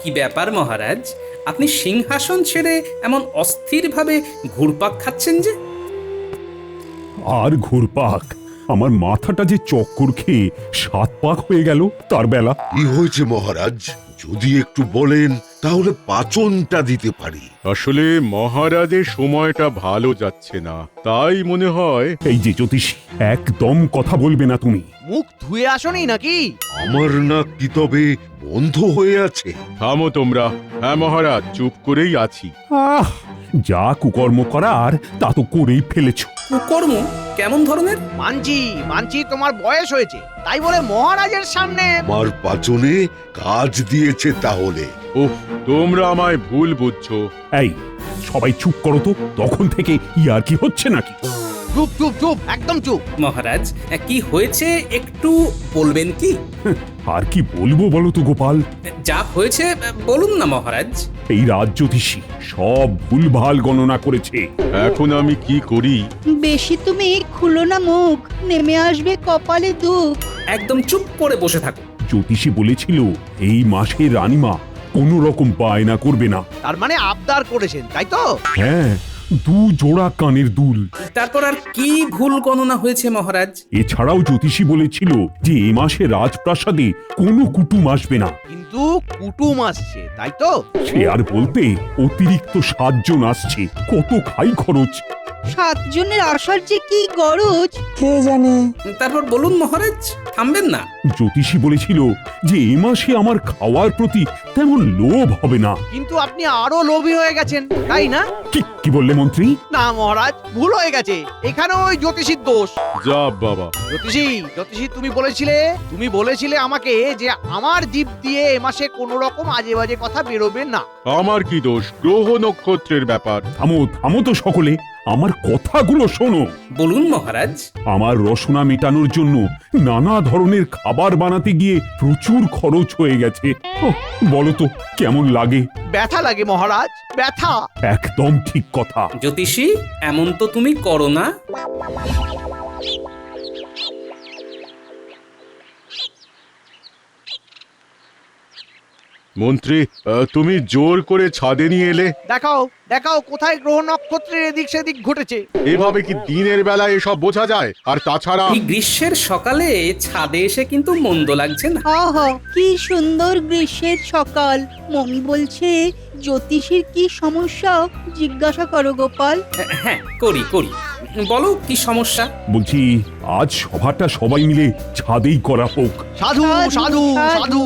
কি ব্যাপার মহারাজ, আপনি সিংহাসন ছেড়ে এমন অস্থিরভাবে ঘুরপাক খাচ্ছেন যে? আর ঘুরপাক, আমার মাথাটা যে চক্কর খেয়ে 7 পাক হয়ে গেল তার বেলা। কি হয়েছে মহারাজ? যদি একটু বলেন তাহলে পাচনটা দিতে পারি। আসলে মহারাজের সময়টা ভালো যাচ্ছে না, তাই মনে হয়। এই যে জ্যোতিষী, একদম কথা বলবে না তুমি। মুখ ধুয়ে আসনি নাকি? আমার নাক কি তবে বন্ধ হয়ে আছে? থামো তোমরা। হ্যাঁ মহারাজ, চুপ করেই আছি। আহ, যা কুকর্ম করার তা তো করেই ফেলেছো। কুকর্ম কেমন ধরনের? মানছি তোমার বয়স হয়েছে, তাই বলে মহারাজের সামনে। আমার পাচনে কাজ দিয়েছে তাহলে। ওহ, তোমরা আমায় ভুল বুঝছো। এই, সবাই চুপ করো তো, তখন থেকে ইয়ার কি হচ্ছে নাকি? চুপ চুপ চুপ, একদম চুপ। মহারাজ, কি হয়েছে একটু বলবেন কি? আর কি বলবো বলো তো গোপাল? যা হয়েছে বলুন না মহারাজ। এই রাজ্যোতিষী সব ভুলভাল গণনা করেছে। এখন আমি কি করি? বেশি তুমি খুলো না মুখ, নেমে আসবে কপালে দুঃখ। একদম চুপ করে বসে থাকো। জ্যোতিষী বলেছিল এই মাসে রানীমা কোনো রকম বায়না করবে না। তার মানে আবদার করেছেন, তাই তো? হ্যাঁ, 2 জোড়া কানের দুল। তারপর আর কি ভুল গণনা হয়েছে মহারাজ? এছাড়াও জ্যোতিষী বলেছিল যে এ মাসে রাজপ্রাসাদে কোনো কুটুম আসবে না। কিন্তু কুটুম আসছে, তাই তো? সে আর বলতে, অতিরিক্ত 7 জন আসছে, কত খাই খরচ। 7 জনের আসার যে কি গরজ। তারপর বলুন মহারাজ, থামবেন না। জ্যোতিষী বলেছিল যে এ মাসে আমার খাওয়ার প্রতি তেমন লোভ হবে না। কিন্তু আপনি আরো লোভী হয়ে গেছেন, তাই না? কি বললে মন্ত্রী? না মহারাজ, ভুল হয়ে গেছে। এখানে ওই জ্যোতিষীর দোষ। যা বাবা। জ্যোতিষী তুমি বলেছিলে আমাকে যে আমার জিভ দিয়ে এ মাসে কোনো রকম আজে বাজে কথা বেরোবে না। আমার কি দোষ? গ্রহ নক্ষত্রের ব্যাপার। থামো তো সকলে, আমার কথাগুলো শোনো। বলুন মহারাজ। আমার রসনা মেটানোর জন্য নানা ধরনের খাবার বানাতে গিয়ে প্রচুর খরচ হয়ে গেছে। ওহ, বলো তো কেমন লাগে? ব্যথা লাগে মহারাজ, ব্যথা। একদম ঠিক কথা। জ্যোতিষী, এমন তো তুমি করো না। মন্ত্রী, তুমি জোর করে ছাদে নিয়ে এলে। দেখাও কোথায় গ্রহ নক্ষত্রের এদিক সেদিক ঘটেছে। এভাবে কি দিনের বেলায় এসব বোঝা যায়? আর তাছাড়া এই গ্রীষ্মের সকালে ছাদে এসে কিন্তু মন্দ লাগছে না। আহা, কি সুন্দর গ্রীষ্মের সকাল। মমি বলছে জ্যোতিষীর কি সমস্যা জিজ্ঞাসা করো গোপাল। হ্যাঁ, করি। বলো কি সমস্যা? বলছি, আজ সভাটা সবাই মিলে ছাদেই করা হোক। সাধু সাধু সাধু।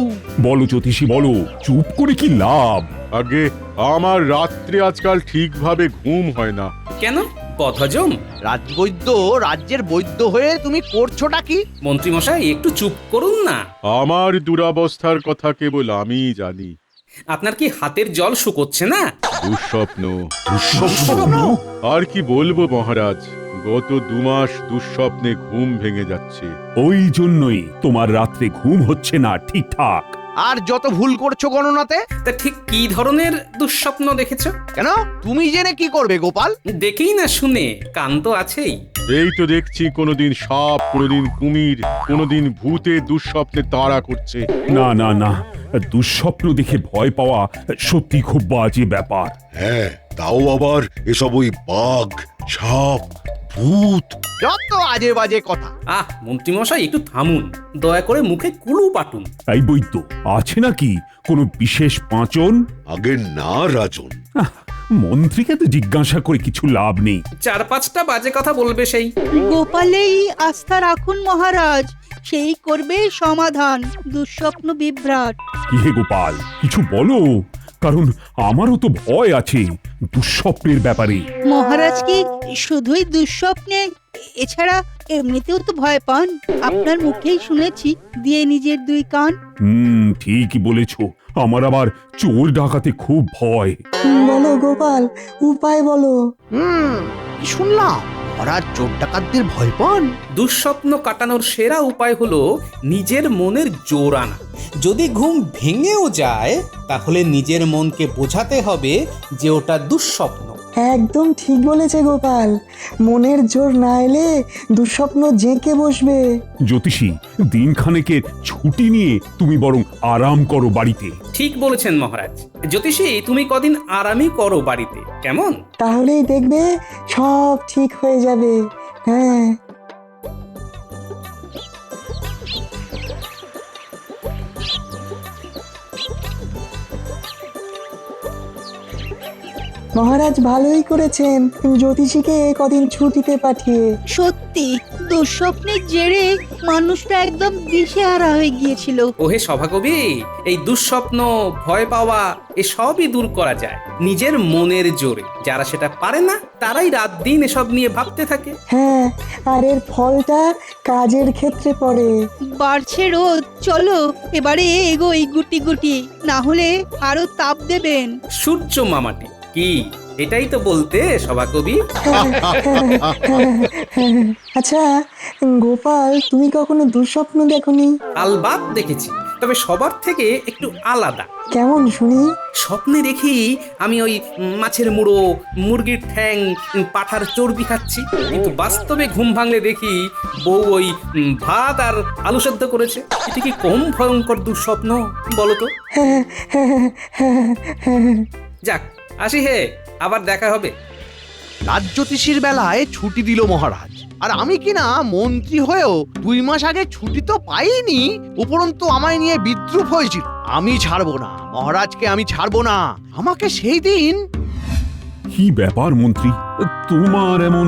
বলো জ্যোতিষী, বলো, চুপ করে কি লাভ? আগে আমার রাত্রে আজকাল ঠিকভাবে ঘুম হয় না। কেন, বদহজম? রাজবৈদ্য, রাজ্যের বৈদ্য হয়ে তুমি করছোটা কি? মন্ত্রী মশাই, একটু চুপ করুন না। আমার দুরাবস্থার কথা কেবল আমিই জানি। আপনার কি হাতের জল শুকোচ্ছে না? দুঃস্বপ্ন। দুঃস্বপ্ন? আর কি বলবো মহারাজ, গত 2 মাস দুঃস্বপ্নে ঘুম ভেঙে যাচ্ছে। ওই জন্যই তোমার রাত্রে ঘুম হচ্ছে না ঠিকঠাক। আর যত ভুল করছো গণনাতে। তা ঠিক কি ধরনের দুঃস্বপ্ন দেখেছো? কেন, তুমি জেনে কি করবে গোপাল? দেখেই না শুনে, কান তো আছেই। এই তো দেখছি, কোনোদিন সাপ, কোনোদিন কুমির, কোনোদিন ভূতে দুঃস্বপ্নে তাড়া করছে। না, দুঃস্বপ্ন দেখে ভয় পাওয়া সত্যি খুব বাজে ব্যাপার। হ্যাঁ, তাও আবার এসব ওই বাঘ, সাপ, ভূত। যত আজে বাজে কথা। মন্ত্রী মশাই, একটু থামুন। দয়া করে মুখে কুলু পাটুন। এই বৈদ্য, আছে নাকি কোনো বিশেষ পাঁচন? আগে না রাজন। মন্ত্রীকে তো জিজ্ঞাসা করে কিছু লাভ নেই। 4-5টা বাজে কথা বলবে সেই। গোপালেই আস্থা রাখুন মহারাজ, সেই করবে সমাধান দুঃস্বপ্ন বিভ্রাট। কি হে গোপাল, কিছু বলো, কারণ আমারও তো ভয় আছে দুঃস্বপ্নের ব্যাপারে। মহারাজ কি শুধুই দুঃস্বপ্নে, এছাড়া এমনিতেও তো ভয় পান? আপনার মুখেই শুনেছি দিয়ে নিজের 2 কান। ঠিকই বলেছো, আমার আবার চোর ডাকাতে খুব ভয়। বলো গোপাল, উপায় বলো। কি শুনলাম? মহারাজ চোর ডাকাতদের ভয় পান? দুঃস্বপ্ন কাটানোর সেরা উপায় হলো নিজের মনের জোর আনা। যদি ঘুম ভেঙেও যায়, তাহলে নিজের মনকে বোঝাতে হবে যে ওটা দুঃস্বপ্ন। একদম ঠিক বলেছে গোপাল। মনের জোর না এলে দুঃস্বপ্ন জেঁকে বসবে। জ্যোতিষী, দিনখানেকের ছুটি নিয়ে তুমি বরং আরাম করো বাড়িতে। ঠিক বলেছেন মহারাজ। জ্যোতিষী, তুমি কদিন আরামই করো বাড়িতে, কেমন? তাহলেই দেখবে সব ঠিক হয়ে যাবে। হ্যাঁ, মহারাজ ভালোই করেছেন জ্যোতিষীকে কদিন ছুটিতে পাঠিয়ে। সত্যি দুঃস্বপ্নের জেরে মানুষটা একদম দিশেহারা হয়ে গিয়েছিল। ওহে সভাকবি, এই দুঃস্বপ্ন, ভয় পাওয়া এসবই দূর করা যায় নিজের মনের জোরে। যারা সেটা পারে না তারাই রাত দিন এসব নিয়ে ভাবতে থাকে। হ্যাঁ, আর এর ফলটা কাজের ক্ষেত্রে পড়ে। বাড়ছে রোদ, চলো এবারে এগোই গুটি গুটি, না হলে আরো তাপ দেবেন। সূর্য মামাটি কি, এটাই তো বলতে সভাকবি। আচ্ছা গোপাল, তুমি কখনো দুঃস্বপ্ন দেখোনি? আলবাত দেখেছি, তবে সবার থেকে একটু আলাদা। কেমন শুনি? স্বপ্নে দেখি আমি ওই মাছের মুড়ো, মুরগির ঠ্যাং, পাঠার চর্বি খাচ্ছি, কিন্তু বাস্তবে ঘুম ভাঙলে দেখি বউ ওই ভাত আর আলু সেদ্ধ করেছে। এটা কি কম ভয়ঙ্কর দুঃস্বপ্ন বলো তো? যাক, আসি হে, আবার দেখা হবে। রাজ্যোতিষীর বেলায় ছুটি দিল মহারাজ, আর আমি কিনা মন্ত্রী হয়েও 2 মাস আগে ছুটি তো পাইনি, উপরন্তু আমায় নিয়ে বিদ্রুপ হয়েছিল। আমি ছাড়বো না মহারাজকে, আমি ছাড়বো না। আমাকে সেই দিন কি ব্যাপার মন্ত্রী, তোমার এমন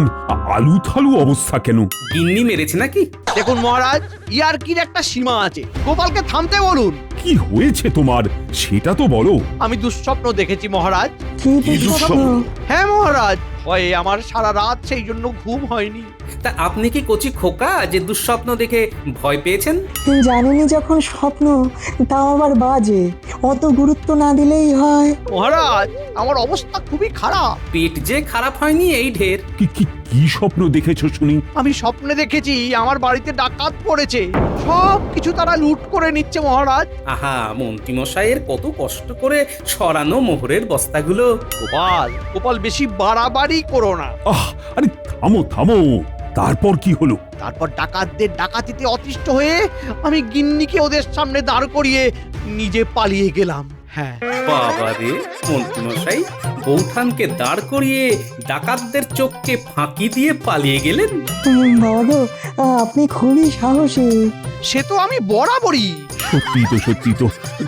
আলু থালু অবস্থা কেন? গিন্নি মেরেছে নাকি? দেখুন মহারাজ, ইয়ার্কির একটা সীমা আছে। গোপালকে থামতে বলুন। কি হয়েছে তোমার সেটা তো বলো। আমি দুঃস্বপ্ন দেখেছি মহারাজ। কি কি দুঃস্বপ্ন? হ্যাঁ মহারাজ, ভয়ে আমার সারা রাত সেই জন্য ঘুম হয়নি। তা আপনি কি কচি খোকা যে দুঃস্বপ্ন দেখে ভয় পেয়েছেন? জানেনি যখন স্বপ্ন, তাও আবার বাজে, অত গুরুত্ব না দিলেই হয়। মহারাজ, আমার অবস্থা খুবই খারাপ। পেট যে খারাপ হয়নি এই ঢের। কি কি কি স্বপ্ন দেখেছো শুনি? আমি স্বপ্নে দেখেছি আমার বাড়িতে ডাকাত পড়েছে, সব কিছু তারা লুট করে নিচ্ছে মহারাজ। আহা, মন্ত্রীমশাইয়ের কত কষ্ট করে সরানো মোহরের বস্তাগুলো। গোপাল, গোপাল বেশি বাড়াবাড়ি করো না। আহ, আরে থামো থামো, তারপর কি হলো? তারপর ডাকাতদের ডাকাতিতে অতিষ্ঠ হয়ে আমি গিন্নিকে ওদের সামনে দাঁড় করিয়ে নিজে পালিয়ে গেলাম। হ্যাঁ, বাবা রে, মন্ত্রীমশাই বৌঠানকে দাঁড় করিয়ে ডাকাতদের চোখকে ফাঁকি দিয়ে পালিয়ে গেলেন? বাবা গো, আপনি খুবই সাহসী। সে তো আমি বরাবরই। সত্যি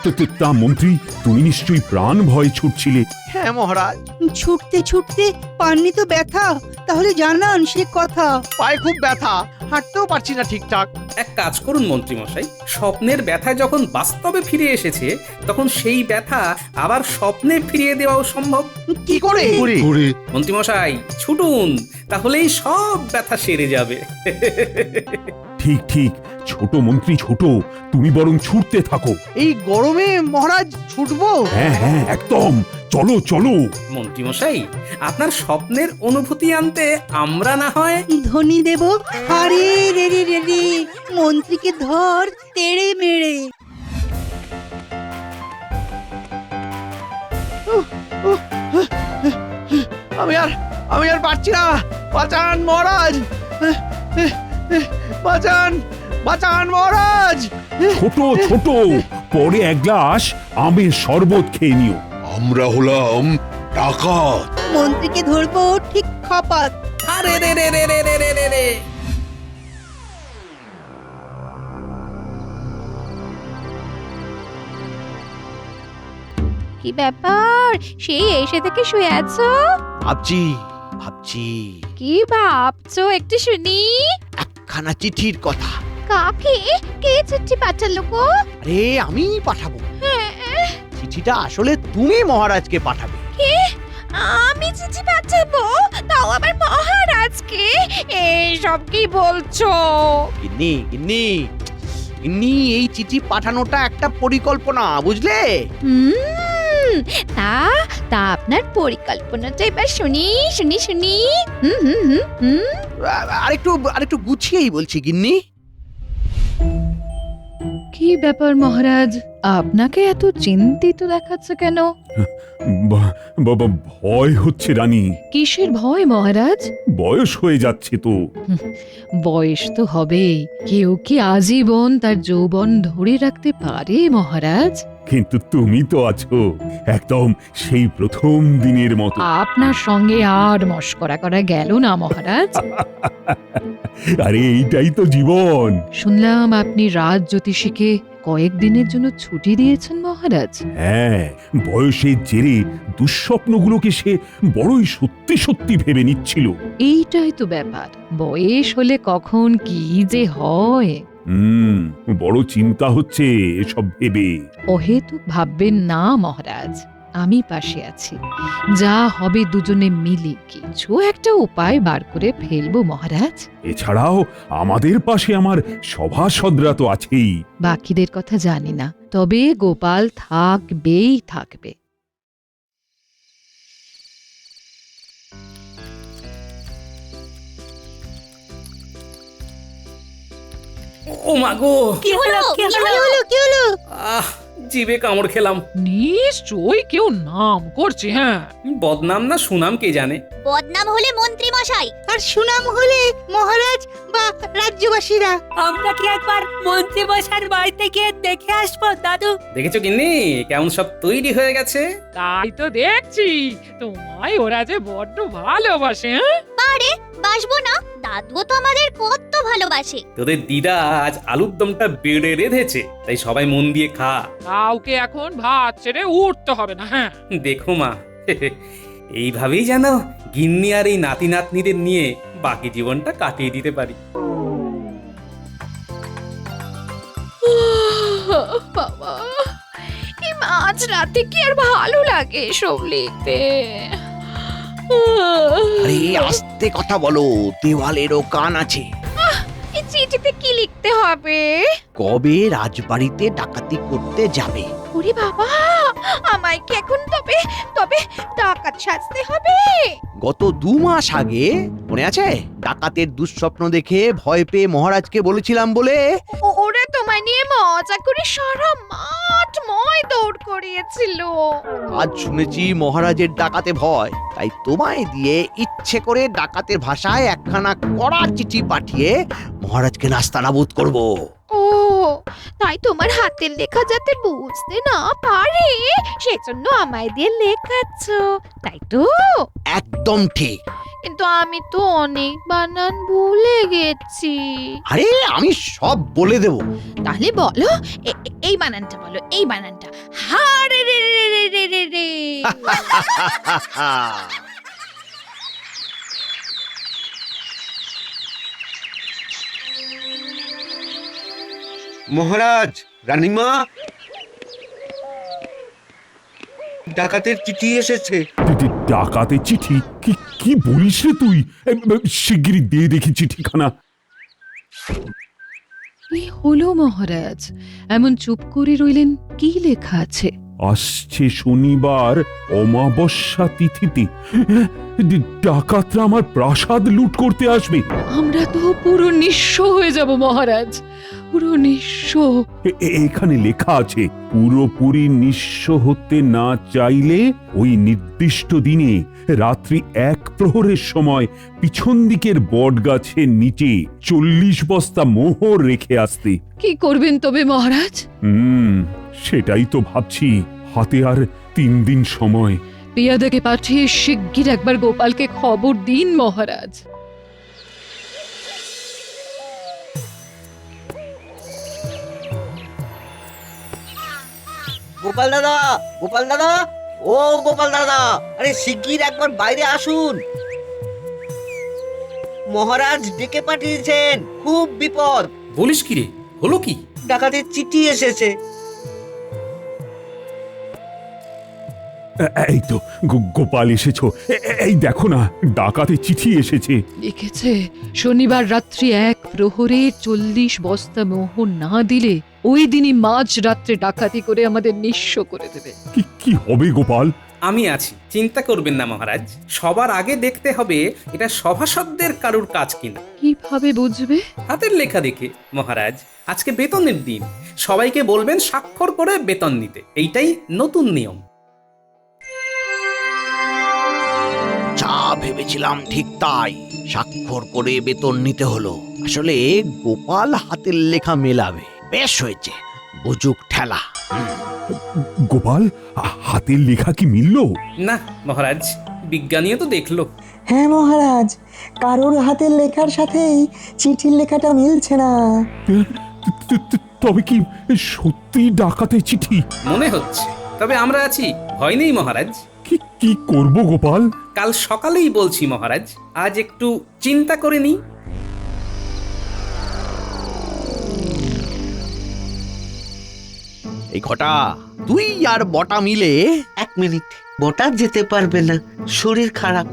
তো তা মন্ত্রী, তুমি নিশ্চয়ই প্রাণ ভয় ছুটছিলে। হ্যাঁ মহারাজ, ছুটতে ছুটতে পাননি তো ব্যথা, তাহলে জানান সে কথা। পায়ে খুব ব্যথা, হাঁটতেও পারছি না ঠিকঠাক। এক কাজ করুন মন্ত্রীমশাই, স্বপ্নের ব্যথা যখন বাস্তবে ফিরে এসেছে তখন সেই ব্যথা আবার স্বপ্নে ফিরিয়ে দেওয়াও সম্ভব। কি করে? করে মন্ত্রীমশাই ছুটুন, তাহলেই সব ব্যথা সেরে যাবে। ঠিক ঠিক, ছোট মন্ত্রী ছোট, তুমি বরং ছুটতে থাকো। এই গরমে মহারাজ ছুটবো? হ্যাঁ হ্যাঁ, একদম, চলো চলো। মন্ত্রীমশাই, আপনার স্বপ্নের অনুভূতি আনতে আমরা না হয় ধনী দেব। আরে রে রে রে রে, মন্ত্রীকে ধর তেড়ে মেরে। আমি আর পারছি না। বাঁচান মহারাজ, বাঁচান, বাঁচান মহারাজ। ছোট ছোট, পরে এক গ্লাস আমের শরবত খেয়ে নিও। আমরা হলাম ডাকাত। মন্ত্রীকে ধরবো ঠিক খপাত। আরে রে রে রে রে রে রে রে রে। কি ব্যাপার, সেই এসে থেকে শুয়ে আছো? ভাবছি ভাবছি কি ভাবছো একটু শুনি। একখানা চিঠির কথা। কাকে, কে চিঠি পাঠালো গো? আরে আমি পাঠাবো। হ্যাঁ, চিঠিটা আসলে তুমি মহারাজকে পাঠাবে। কি? আমি চিঠি পাঠাবো, তাও আবার মহারাজকে? এসব কি বলছো? গিন্নি গিন্নি গিন্নি, এই চিঠি পাঠানোটা একটা পরিকল্পনা, বুঝলে? তা তা আপনার পরিকল্পনাটা এবার শুনি শুনি শুনি। হুম হুম হুম হুম। আরেকটু গুছিয়েই বলছি গিন্নি। কি ব্যাপার মহারাজ, আপনাকে এত চিন্তিত দেখাচ্ছে কেন? বাবা, ভয় হচ্ছে রানী। কিসের ভয় মহারাজ? বয়স হয়ে যাচ্ছে তো। বয়স তো হবেই, কেউ কি আজীবন তার যৌবন ধরে রাখতে পারে মহারাজ? কিন্তু তুমি তো আছো একদম সেই প্রথম দিনের মতো। আপনার সঙ্গে আর মশকরা করা গেল না মহারাজ। আরে এইটাই তো জীবন। শুনলাম আপনি রাজ জ্যোতিষীকে কয়েকদিনের জন্য ছুটি দিয়েছেন মহারাজ। হ্যাঁ, বয়সের জেরে দুঃস্বপ্নগুলোকে সে বড়ই সত্যি সত্যি ভেবে নিচ্ছিল। এইটাই তো ব্যাপার, বয়স হলে কখন কি যে হয়। বড় চিন্তা হচ্ছে এসব ভেবে। অহেতুক ভাববেন না মহারাজ, আমি পাশে আছি। যা হবে দুজনে মিলে কিছু একটা উপায় বার করে ফেলবো মহারাজ। এছাড়াও আমাদের পাশে আমার সভাসদরা তো আছেই। বাকিদের কথা জানি না, তবে গোপাল থাকবেই থাকবে। ও মা গো, কি হলো কি হলো? আহ, জিভে কামড় খেলাম। নিশ্চয়ই কেউ নাম করছে। হ্যাঁ, বদনাম না সুনাম কে জানে। বদনাম হলে মন্ত্রী মশাই, আর সুনাম হলে মহারাজ বা রাজ্যবাসীরা। আমরা কি একবার মন্ত্রী মশাইয়ের বাড়িতে গিয়ে দেখে আসবো দাদু? দেখেছো গিন্নি কেমন সব তৈরি হয়ে গেছে। তাই তো দেখছি, তোমায় ওরা যে বড্ড ভালোবাসে। আরে বাসবো না, দাদুও তো আমাদের কত ভালোবাসে। তোদের দিদা আজ আলুর দমটা বেড়ে রেঁধেছে, তাই সবাই মন দিয়ে খা। কাউকে এখন ভাত ছেড়ে উঠতে হবে না। হ্যাঁ, দেখো মা, এইভাবেই যেন গিন্নি আর এই নাতি নাতনিদের নিয়ে বাকি জীবনটা কাটিয়ে দিতে পারি। বাবা, এই মাঝ রাতে কি আর ভালো লাগে সব লিখতে। আরে আস্তে কথা বলো, দেওয়ালেরও কান আছে। এই চিঠিতে কি লিখতে হবে? কবে রাজবাড়িতে ডাকাতি করতে যাবে? ওরে বাবা, আমায় কি এখন তবে তবে ডাকাত সাজতে হবে? গত 2 মাস আগে মনে আছে, ডাকাতের দুঃস্বপ্ন দেখে ভয় পেয়ে মহারাজকে বলেছিলাম বলে ওরা তোমায় নিয়ে মজা করে সারা মাঠ ময় দৌড় করিয়েছিল। আজ শুনেছি মহারাজের ডাকাতে ভয়, তাই তোমায় দিয়ে ইচ্ছে করে ডাকাতের ভাষায় একখানা কড়া চিঠি পাঠিয়ে মহারাজকে নাস্তানাবুদ করব। ও, তাই তোমার হাতের লেখা যাতে বুঝতে না পারে সেজন্য আমায় দিয়ে লেখাচ্ছ, তাই তো? একদম ঠিক। কিন্তু আমি তো অনেক বানান ভুলে গেছি। আরে আমি সব বলে দেব। তাহলে বলো, এই বানানটা বলো, এই বানানটা। হারে রে রে রে রে রে রে। মহারাজ, রানীমা, ডাকাতের চিঠি এসেছে। ডাকাতে চিঠি? কি কি বলিস রে তুই? শিগগিরই দিয়ে দেখি চিঠিখানা। কি হলো মহারাজ, এমন চুপ করে রইলেন? কি লেখা আছে? আসছে শনিবার অমাবস্যা তিথিতে ডাকাতরা আমার প্রাসাদ লুট করতে আসবে। আমরা তো পুরো নিঃস্ব হয়ে যাব মহারাজ, পুরো নিঃস্ব। এখানে লেখা আছে, পুরোপুরি নিঃস্ব হতে না চাইলে ওই নির্দিষ্ট দিনে রাত্রি 1 প্রহরের সময় পিছন দিকের বট গাছের নিচে 40 বস্তা মোহর রেখে আসতে। কি করবেন তবে মহারাজ? সেটাই তো ভাবছি। হাতে আর 3 দিন সময়। পেয়াদাকে পাঠিয়ে শিগগির একবার গোপালকে খবর দিন মহারাজ। গোপাল দাদা, গোপাল দাদা, ও গোপাল দাদা, আরে শিগগির একবার বাইরে আসুন। মহারাজ ডেকে পাঠিয়েছেন, খুব বিপদ। বলিস কি রে, হলো কি? ডাকাতের চিঠি এসেছে। এই তো গোপাল এসেছো। এই দেখো না, ডাকাতে চিঠি এসেছে। লিখেছে, শনিবার রাত্রি 1 প্রহরে 40 বস্তা মোহর না দিলে ওই দিনই মাঝ রাত্রে ডাকাতি করে আমাদের নিঃস্ব করে দেবে। কি হবে গোপাল? আমি আছি, চিন্তা করবেন না মহারাজ। সবার আগে দেখতে হবে এটা সভাসদদের কারুর কাজ কিনা। কিভাবে বুঝবে? হাতের লেখা দেখে মহারাজ। আজকে বেতনের দিন, সবাইকে বলবেন স্বাক্ষর করে বেতন নিতে। এইটাই নতুন নিয়ম। যা ভেবেছিলাম ঠিক তাই, স্বাক্ষর করে বেতন নিতে হলো। আসলে গোপাল হাতের লেখা মেলাবে। বেশ হয়েছে, বুঝুক ঠেলা। গোপাল, হাতের লেখা কি মিলল? না মহারাজ, বিজ্ঞানীও তো দেখলো। হ্যাঁ মহারাজ, কারোর হাতের লেখার সাথেই চিঠির লেখাটা মিলছে না। তবে কি সত্যি ডাকাতের চিঠি? মনে হচ্ছে, তবে আমরা আছি, ভয় নেই মহারাজ। কি করব গোপাল? কাল সকালেই বলছি মহারাজ, আজ একটু চিন্তা করে নিই। এই ঘটা, তুই আর বটা মিলে। 1 মিনিট, বটা যেতে পারবে না, শরীর খারাপ।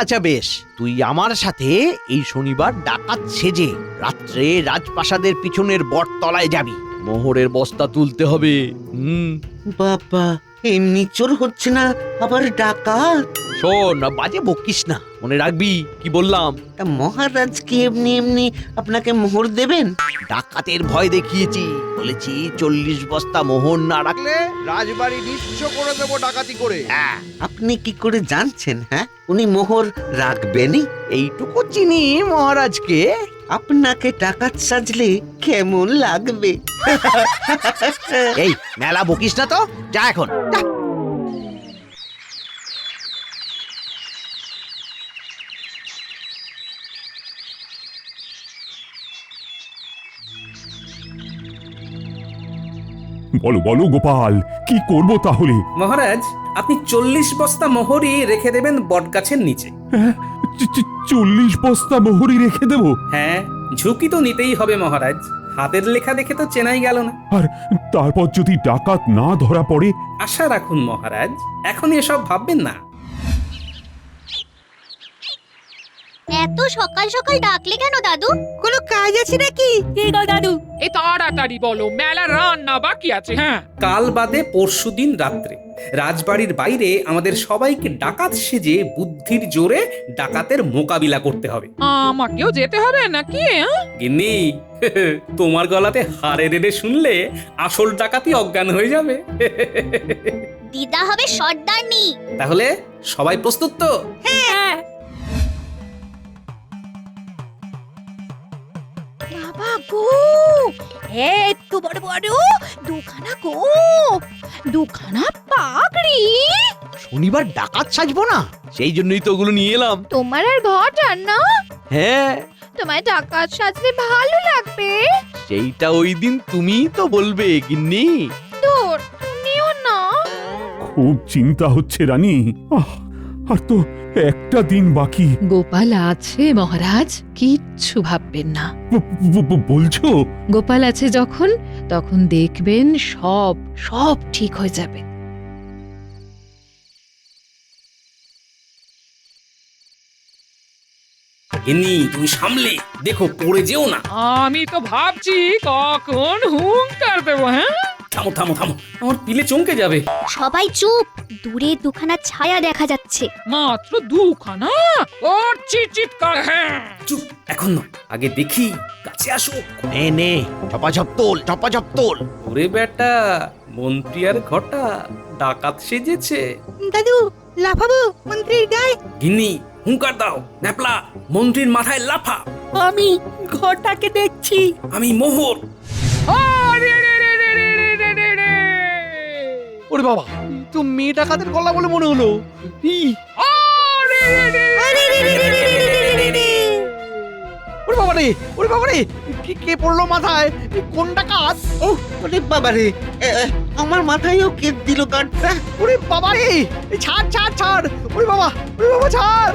আচ্ছা বেশ, তুই আমার সাথে এই শনিবার ডাকাত সেজে রাত্রে রাজপ্রাসাদের পিছনের বটতলায় যাবি। মোহরের বস্তা তুলতে হবে। বাবা, এমনি চোর হচ্ছে না, আবার ডাকাত। শোন, বাজে বকিস না, মনে রাখবি কি বললাম। তা মহারাজ কি এমনি এমনি আপনাকে মোহর দেবেন? ডাকাতের ভয় দেখিয়েছি, বলেছি 40 বস্তা মোহর না রাখলে রাজবাড়ি নিঃস্ব করে দেবো ডাকাতি করে। আপনি কি করে জানছেন? হ্যাঁ, উনি মোহর রাখবেনই? এইটুকু চিনি মহারাজকে। আপনাকে ডাকাত সাজলে কেমন লাগবে? এই মেলা বকিস না তো, যা এখন যা। বলো বলো গোপাল, কি করব তাহলে? মহারাজ, আপনি 40 বস্তা মোহরই রেখে দেবেন বটগাছের নিচে। 40 বস্তা মোহরই রেখে দেব? হ্যাঁ, ঝুঁকি তো নিতেই হবে মহারাজ, হাতের লেখা দেখে তো চেনাই গেল না। আর তারপর যদি ডাকাত না ধরা পড়ে? আশা রাখুন মহারাজ, এখন এসব ভাববেন না। এত সকাল সকাল ডাকলে কেন দাদু? কোনো কাজ আছে নাকি? কি গো দাদু? এই তাড়াতাড়ি বলো, মেলা রান্না বাকি আছে। হ্যাঁ, কাল বাদে পরশুদিন রাত্রে রাজবাড়ির বাইরে আমাদের সবাইকে ডাকাত সেজে বুদ্ধির জোরে ডাকাতের মোকাবিলা করতে হবে। আমাকেও যেতে হবে নাকি? গিন্নি, তোমার গলাতে হারে রেড়ে শুনলে আসল ডাকাতি অজ্ঞান হয়ে যাবে। দিদা হবে সর্দারনি। তাহলে সবাই প্রস্তুত তো? হ্যাঁ। বাবা গো, এত বড় বড় দুখানা দুখানা পাগড়ি। শনিবার ডাকাত সাজবো না, সেই জন্যই তো ওগুলো নিয়ে এলাম। তোমার আর ঘর টান না? হ্যাঁ, তোমায় ডাকাত সাজলে ভালো লাগবে। সেইটা ওই দিন তুমিই তো বলবে গিন্নি। দূর, নিও না। খুব চিন্তা হচ্ছে রানী। আর তো একটা দিন বাকি। গোপাল আছে মহারাজ, কিচ্ছু ভাববেন না। বলছো? গোপাল আছে যখন, তখন দেখবেন সব সব ঠিক হয়ে যাবে। গিন্নি, তুমি সামলে দেখো, পড়ে যেও না। আমি তো ভাবছি কখন হুঙ্কার দেবো। হ্যাঁ, থামো থামো থামো, আমার পিলে চমকে যাবে। সবাই চুপ, দূরে দুখানা ছায়া দেখা যাচ্ছে। মাত্র দুখানা? ওর চিৎকার। হ্যাঁ, চুপ, এখন নয়, আগে দেখি, কাছে আসো। নে নে, চপাঝপ তোল। ওরে বেটা, মন্ত্রী আর ঘটা ডাকাত সেজেছে। দাদু, লাফাবো মন্ত্রীর গায়ে? গিন্নি, হুঙ্কার দাও। ন্যাপলা, মন্ত্রীর মাথায় লাফা। আমি ঘরটাকে দেখছি। আমি মোহর। ওরে বাবা, তো মেয়ে ডাকাতের গলা বলে মনে হলো। ওরে বাবা রে, কে পড়লো মাথায়? কোন ডাকাত? ওরে বাবা রে, আমার মাথায়ও কেট দিল কাঠটা। ওরে বাবা রে, ছাড়। ওরে বাবা ছাড়।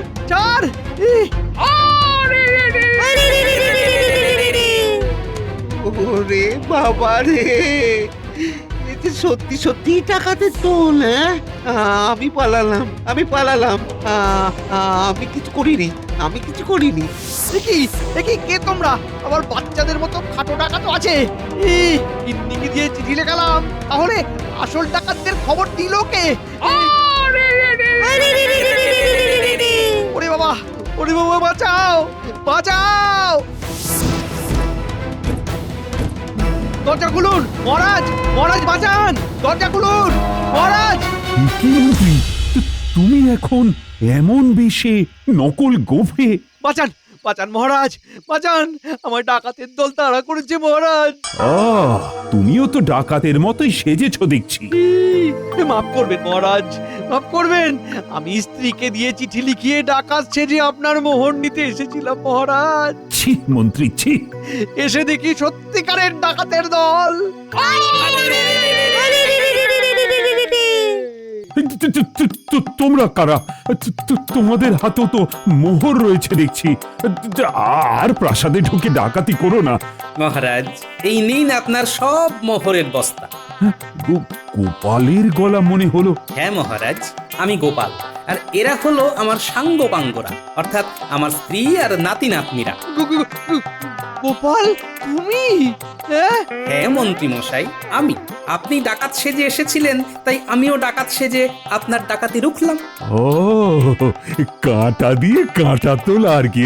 ওরে বাবা রে, সত্যি সত্যি টাকাতে তোল। আমি পালালাম। আমি কিছু করিনি। দেখি কে তোমরা? আবার বাচ্চাদের মতো খাটো ডাকাতও আছে। ইন্দিকে দিয়ে চিঠি লেখালাম, তাহলে আসল ডাকাতদের খবর দিল কে? ওরে বাবা, বাঁচাও। দরজা খুলুন মহারাজ, মহারাজ বাঁচান, দরজা খুলুন মহারাজ। কি মন্ত্রী, তুমি এখন এমন বেশে নকল গোফে? বাঁচান বাঁচান মহারাজ, বাঁচান, আমার ডাকাতের দল তাড়া করেছে মহারাজ। তুমিও তো ডাকাতের মতোই সেজেছ দেখছি। মাফ করবেন মহারাজ, মাফ করবেন। আমি স্ত্রীকে দিয়ে চিঠি লিখিয়ে ডাকাত সেজে আপনার মোহর নিতে এসেছিলাম মহারাজ। ছি মন্ত্রী, ছি। এসে দেখি সত্যিকারের ডাকাতের দল। তোমরা কারা? তোমাদের হাতেও তো মোহর রয়েছে দেখছি। আর প্রাসাদে ঢুকে ডাকাতি করো না। মহারাজ, এই নিন আপনার সব মোহরের বস্তা। গোপালের গলা মনে হলো। হ্যাঁ মহারাজ, আমি গোপাল, আর এরা হলো আমার সাঙ্গপাঙ্গরা, অর্থাৎ আমার স্ত্রী আর নাতি নাতনিরা। গোপাল, তুমি? হ্যাঁ মন্ত্রী মশাই, আমি। আপনি ডাকাত সেজে এসেছিলেন, তাই আমিও ডাকাত সেজে আপনার ডাকাতি রুখলাম। ও, কাঁটা দিয়ে কাঁটা তোলা আর কি।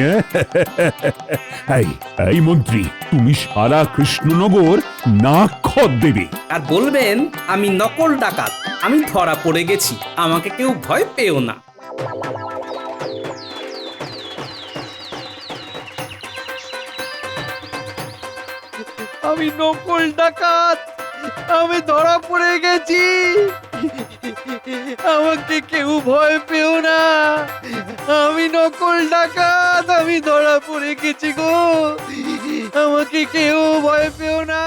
এই মন্ত্রী, তুমি সারা কৃষ্ণনগর নাক খত দেবে আর বলবেন আমি নকল ডাকাত, আমি ধরা পড়ে গেছি, আমাকে কেউ ভয় পেও না। আমি নকল ডাকাত, আমি ধরা পড়ে গেছি, আমাকে কেউ ভয় পেও না। আমি নকল ডাকাত, আমি ধরা পড়ে গেছি গো, আমাকে কেউ ভয় পেও না।